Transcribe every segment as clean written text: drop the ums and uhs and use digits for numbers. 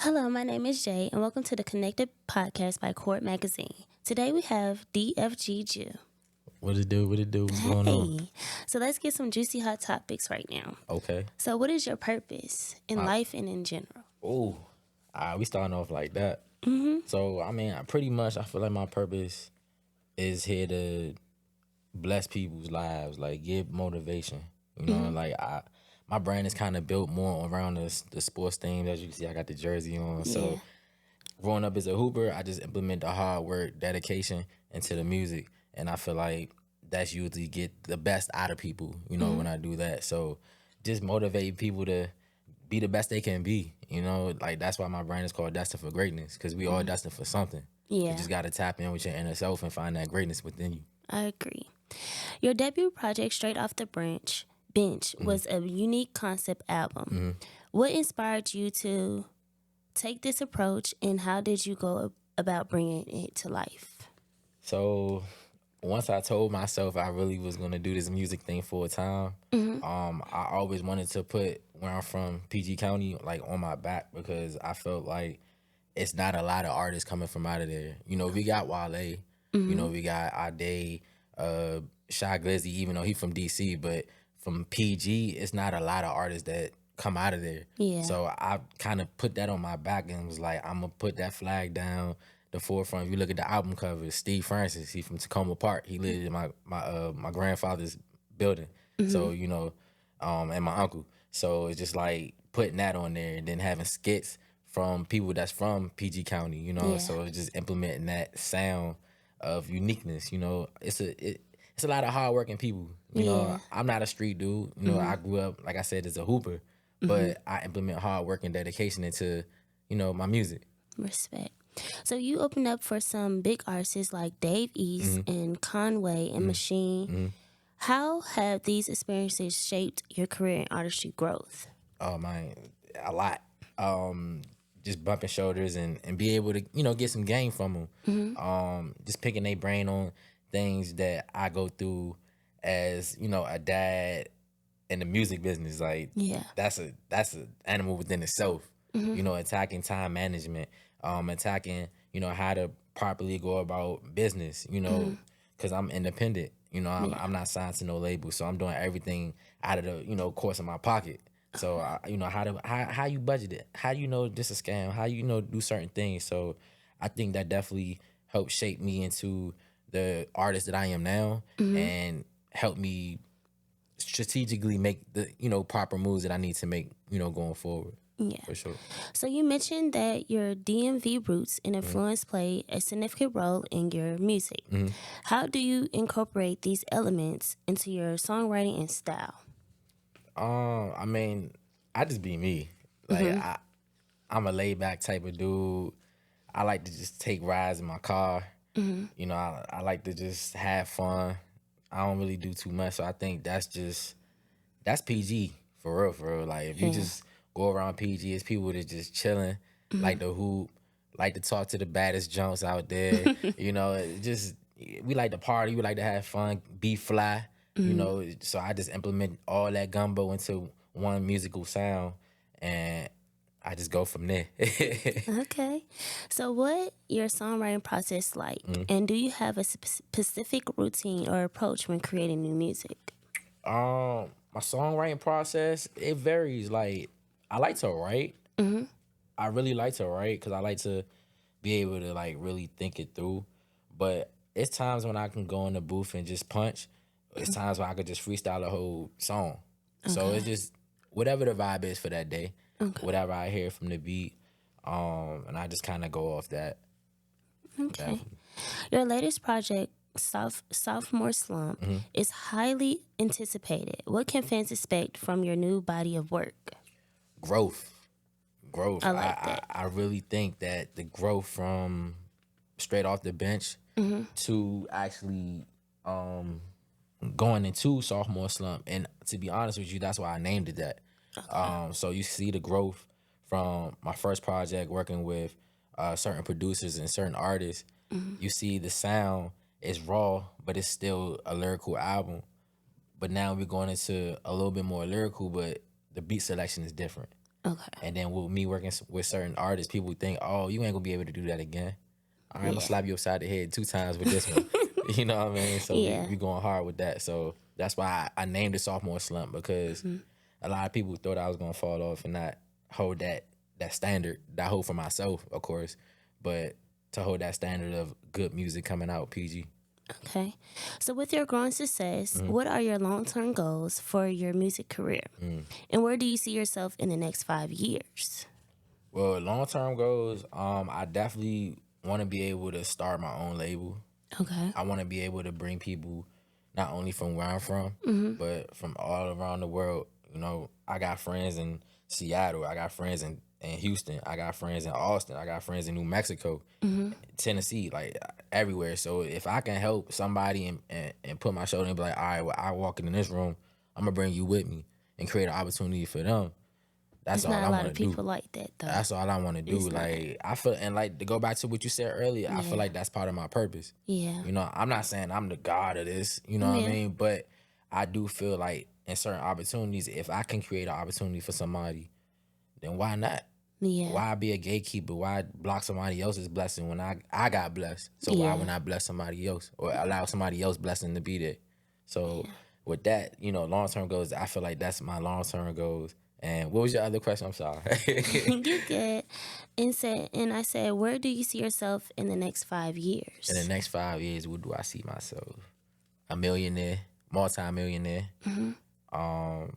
Hello, my name is Jay, and welcome to the Connected Podcast by Chrd Magazine. Today we have DFGJu. What it do? What it do? What's going on? Hey, so let's get some juicy hot topics right now. Okay. So, what is your purpose in My life and in general? oh, we starting off like that. So pretty much I feel like my purpose is here to bless people's lives, like give motivation. My brand is kind of built more around the sports theme. As you can see, I got the jersey on. Yeah. So growing up as a hooper, I just implement the hard work, dedication into the music, and I feel like that's usually get the best out of people. When I do that. So just motivate people to be the best they can be. Like that's why my brand is called Destined for Greatness, because we all destined for something. Yeah, You just got to tap in with your inner self and find that greatness within you. I agree. Your debut project, Straight Off the Bench, was a unique concept album. What inspired you to take this approach, and how did you go about bringing it to life? So once I told myself I really was gonna do this music thing full time, I always wanted to put where I'm from, PG County, like on my back, because I felt like it's not a lot of artists coming from out of there. We got Wale, we got Ade, Shy Glizzy, even though he from DC, but from PG, it's not a lot of artists that come out of there. Yeah. So I kind of put that on my back and was like, I'm gonna put that flag down the forefront. If you look at the album cover, Steve Francis, he from Tacoma Park. He lived in my grandfather's building. So and my uncle. So it's just like putting that on there, and then having skits from people that's from PG County. Yeah. So it's just implementing that sound of uniqueness. It's a lot of hardworking people. I'm not a street dude. I grew up, like I said, as a hooper, but I implement hard work and dedication into, my music. Respect. So you opened up for some big artists like Dave East and Conway and Machine. How have these experiences shaped your career and artistry growth? Oh man, a lot. Just bumping shoulders and be able to, get some game from them. Just picking their brain on things that I go through as, a dad in the music business. Like Yeah. that's a animal within itself. Attacking time management, attacking, how to properly go about business, because I'm independent. I'm not signed to no label, so I'm doing everything out of the, course of my pocket. So how you budget it? How do you know this is a scam? How do certain things? So I think that definitely helped shape me into the artist that I am now, and help me strategically make the proper moves that I need to make going forward. Yeah. For sure. So you mentioned that your DMV roots and influence play a significant role in your music. How do you incorporate these elements into your songwriting and style? I just be me. Like I'm a laid back type of dude. I like to just take rides in my car. I like to just have fun. I don't really do too much, so I think that's PG for real, for real. Like if you just go around PG, it's people that just chilling, like to hoop, like to talk to the baddest junks out there. We like to party, we like to have fun, be fly. So I just implement all that gumbo into one musical sound, and I just go from there. Okay. So what your songwriting process like? And do you have a specific routine or approach when creating new music? My songwriting process, it varies. Like I like to write. I really like to write because I like to be able to like really think it through. But it's times when I can go in the booth and just punch. It's times when I could just freestyle a whole song. So it's just whatever the vibe is for that day, whatever I hear from the beat, and I just kind of go off that. Okay. Definitely. Your latest project, Sophomore Slump, is highly anticipated. What can fans expect from your new body of work? Growth. I like that. I really think that the growth from Straight Off the Bench to actually going into Sophomore Slump, and to be honest with you, that's why I named it that. So you see the growth from my first project working with certain producers and certain artists. You see the sound is raw, but it's still a lyrical album. But now we're going into a little bit more lyrical, but the beat selection is different. Okay. And then with me working with certain artists, people think, oh, you ain't gonna be able to do that again. All right, I'm gonna Yeah. slap you upside the head 2 times with this one. You know what I mean? So Yeah. we going hard with that. So that's why I named it sophomore slump, because a lot of people thought I was gonna fall off and not hold that standard that I hold for myself, of course, but to hold that standard of good music coming out, PG. Okay. So, with your growing success, what are your long term goals for your music career? And where do you see yourself in the next 5 years? Well, long term goals, I definitely want to be able to start my own label. Okay. I want to be able to bring people not only from where I'm from, but from all around the world. You know, I got friends in Seattle. I got friends in Houston. I got friends in Austin. I got friends in New Mexico, Tennessee, like everywhere. So if I can help somebody and put my shoulder and be like, all right, well, I walk in this room, I'm going to bring you with me and create an opportunity for them. That's It's all not I a lot want of to do. people like that, though. That's all I want to do. It's not. Like, I feel, and like to go back to what you said earlier, I feel Yeah. like that's part of my purpose. Yeah. You know, I'm not saying I'm the god of this, you know what I Yeah. mean? But I do feel like in certain opportunities, if I can create an opportunity for somebody, then why not? Yeah. Why be a gatekeeper? Why block somebody else's blessing when I got blessed? So why Yeah. wouldn't I bless somebody else or allow somebody else's blessing to be there? So with that, you know, long-term goals, I feel like that's my long-term goals. And what was your other question? I'm sorry. You good. And I said, where do you see yourself in the next 5 years? In the next 5 years, what do I see myself? A millionaire, multi-millionaire. I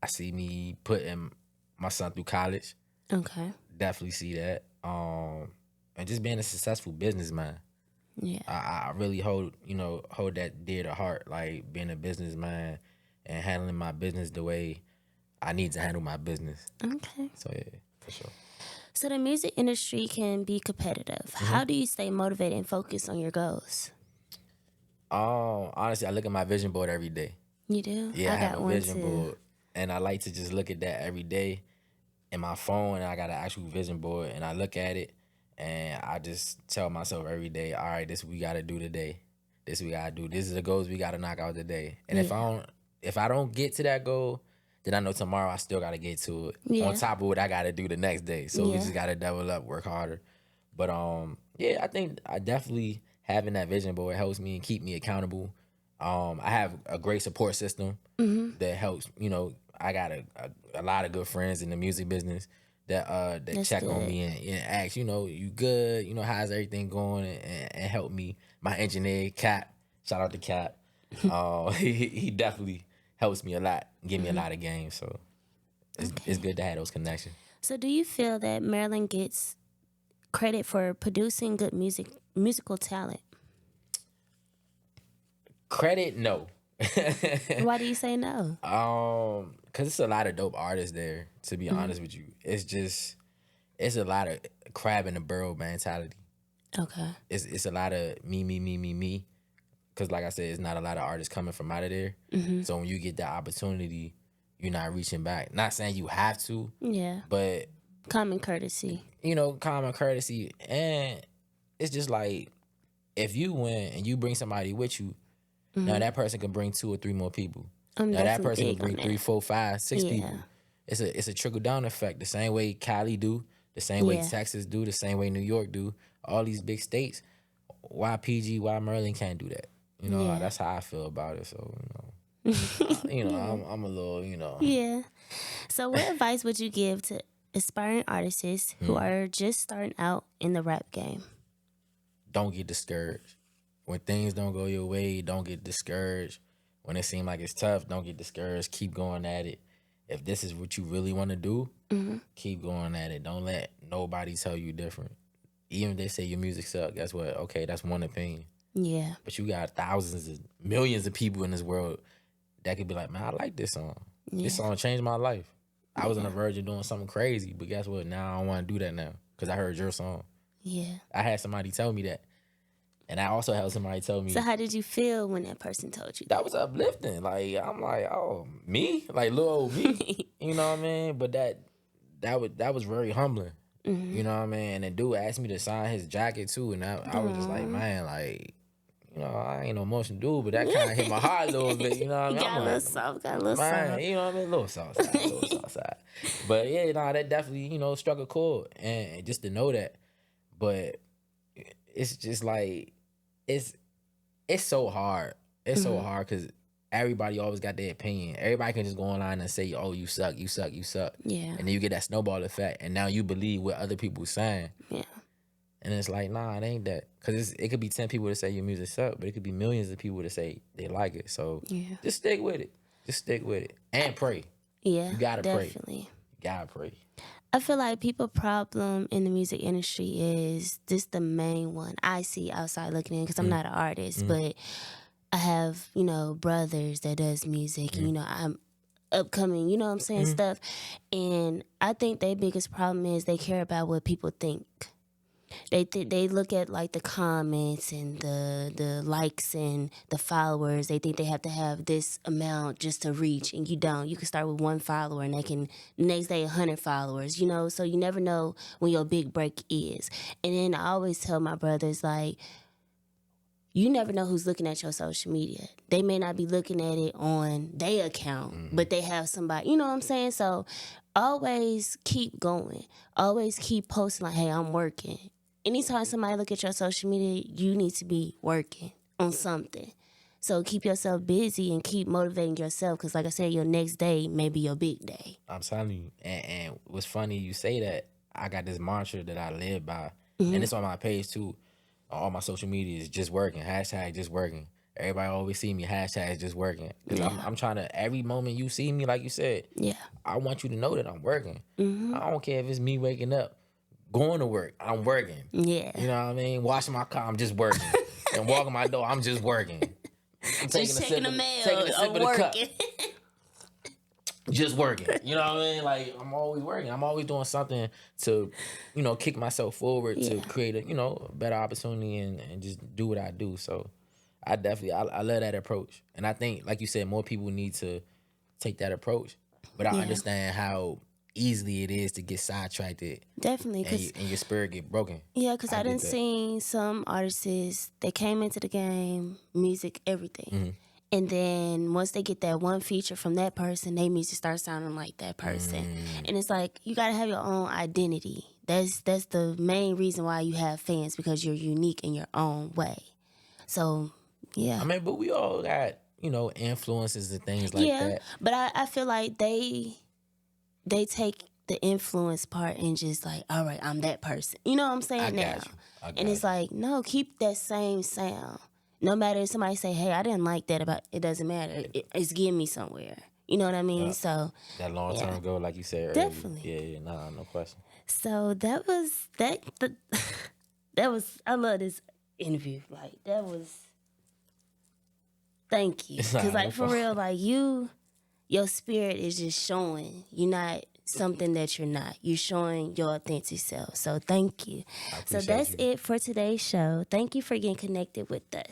see me putting my son through college. Okay. Definitely see that. And just being a successful businessman. Yeah. I really hold that dear to heart, like being a businessman and handling my business the way I need to handle my business. Okay. So yeah, for sure. So the music industry can be competitive. How do you stay motivated and focused on your goals? Honestly, I look at my vision board every day. You do? Yeah, I have got a one vision too. board, and I like to just look at that every day in my phone. And I got an actual vision board, and I look at it, and I just tell myself every day, all right, this we got to do today. This we got to do. This is the goals we got to knock out today. And if I don't get to that goal, then I know tomorrow I still got to get to it. Yeah. On top of what I got to do the next day. So we Yeah. just got to double up, work harder. But yeah, I think I definitely having that vision board helps me and keep me accountable. I have a great support system that helps. You know, I got a lot of good friends in the music business that That's check on good. me and ask, you know, you good? You know, how's everything going? And help me. My engineer, Cap, shout out to Cap. He definitely helps me a lot, give me a lot of games. So it's good to have those connections. So do you feel that Maryland gets credit for producing good musical talent? Credit, no. Why do you say no? Cause it's a lot of dope artists there. To be honest with you, it's a lot of crab in the barrel mentality. Okay. It's a lot of me. Cause like I said, it's not a lot of artists coming from out of there. So when you get that opportunity, you're not reaching back. Not saying you have to, Yeah. but Common courtesy. you know, common courtesy. And it's just like if you win and you bring somebody with you, now that person can bring 2 or 3 more people. I'm Now that definitely person can big on bring that. 3, 4, 5, 6 Yeah. people. It's a trickle down effect. The same way Cali do, the same way Yeah. Texas do, the same way New York do. All these big states. Why PG? Why Maryland can't do that? You know, Yeah. that's how I feel about it. So I'm a little, Yeah. So what advice would you give to aspiring artists who are just starting out in the rap game? Don't get discouraged. When things don't go your way, don't get discouraged. When it seems like it's tough, don't get discouraged. Keep going at it. If this is what you really want to do, keep going at it. Don't let nobody tell you different. Even if they say your music sucks, guess what? Okay, that's one opinion. Yeah. But you got thousands of millions of people in this world that could be like, man, I like this song. This song changed my life. I was on the verge of doing something crazy, but guess what? Now I don't want to do that now because I heard your song. Yeah. I had somebody tell me that. And I also had somebody tell me So how did you feel when that person told you that was uplifting. Like, I'm like, oh, me? Like, little old me? You know what I mean? But that was very humbling. You know what I mean? And the dude asked me to sign his jacket too. And I was just like, man, like, you know, I ain't no emotional dude, but that kind of hit my heart a little bit. You know what I mean? Got a little soft, got a little soft. You know what I mean? A little soft side, a little soft side. But yeah, nah, that definitely, you know, struck a chord, and just to know that. But it's just like it's so hard. It's so hard because everybody always got their opinion. Everybody can just go online and say, "Oh, you suck, you suck, you suck." Yeah. And then you get that snowball effect, and now you believe what other people saying. Yeah. And it's like, nah, it ain't that. Because it could be 10 people that say your music suck, but it could be millions of people that say they like it. So just stick with it. Just stick with it. And pray. Yeah, You gotta definitely. pray. You gotta pray. I feel like people's problem in the music industry is this the main one I see outside looking in, because I'm not an artist, but I have, you know, brothers that does music, and, you know, I'm upcoming, you know what I'm saying, stuff. And I think their biggest problem is they care about what people think. They look at like the comments and the likes and the followers. They think they have to have this amount just to reach, and you don't. You can start with 1 follower and they can next day 100 followers. You know, so you never know when your big break is. And then I always tell my brothers, like, you never know who's looking at your social media. They may not be looking at it on their account, but they have somebody. You know what I'm saying? So always keep going. Always keep posting like, hey, I'm working. Anytime somebody look at your social media, you need to be working on something. So keep yourself busy and keep motivating yourself, because like I said, your next day may be your big day. I'm telling you. And what's funny, you say that, I got this mantra that I live by. And it's on my page too. All my social media is just working. Hashtag just working. Everybody always see me. Hashtag just working. Because I'm trying to, every moment you see me, like you said, I want you to know that I'm working. I don't care if it's me waking up, going to work, I'm working. Yeah. You know what I mean? Washing my car, I'm just working. And walking my door, I'm just working. I'm Just checking the mail. taking a sip I'm of the cup. working. Just working. You know what I mean? Like, I'm always working. I'm always doing something to, you know, kick myself forward to create a, you know, a better opportunity and just do what I do. So I definitely, I love that approach. And I think, like you said, more people need to take that approach. But I understand how easily it is to get sidetracked Definitely. and your spirit get broken. Yeah, because I done seen some artists, they came into the game, music, everything. And then once they get that one feature from that person, their music starts sounding like that person. And it's like, you got to have your own identity. That's the main reason why you have fans, because you're unique in your own way. So, yeah. I mean, but we all got, you know, influences and things like that. Yeah, but I feel like they take the influence part and just like, all right, I'm that person. You know what I'm saying now? And it's like, no, keep that same sound. No matter if somebody say, hey, I didn't like that about it, doesn't matter. It's getting me somewhere. You know what I mean? So that long-term goal, like you said definitely. earlier. Yeah, nah, no question. So that was that was, I love this interview. Like, that was, thank you. Because like, for real, like, your spirit is just showing. You're not something that you're not. You're showing your authentic self. So thank you. So that's it for today's show. Thank you for getting connected with us.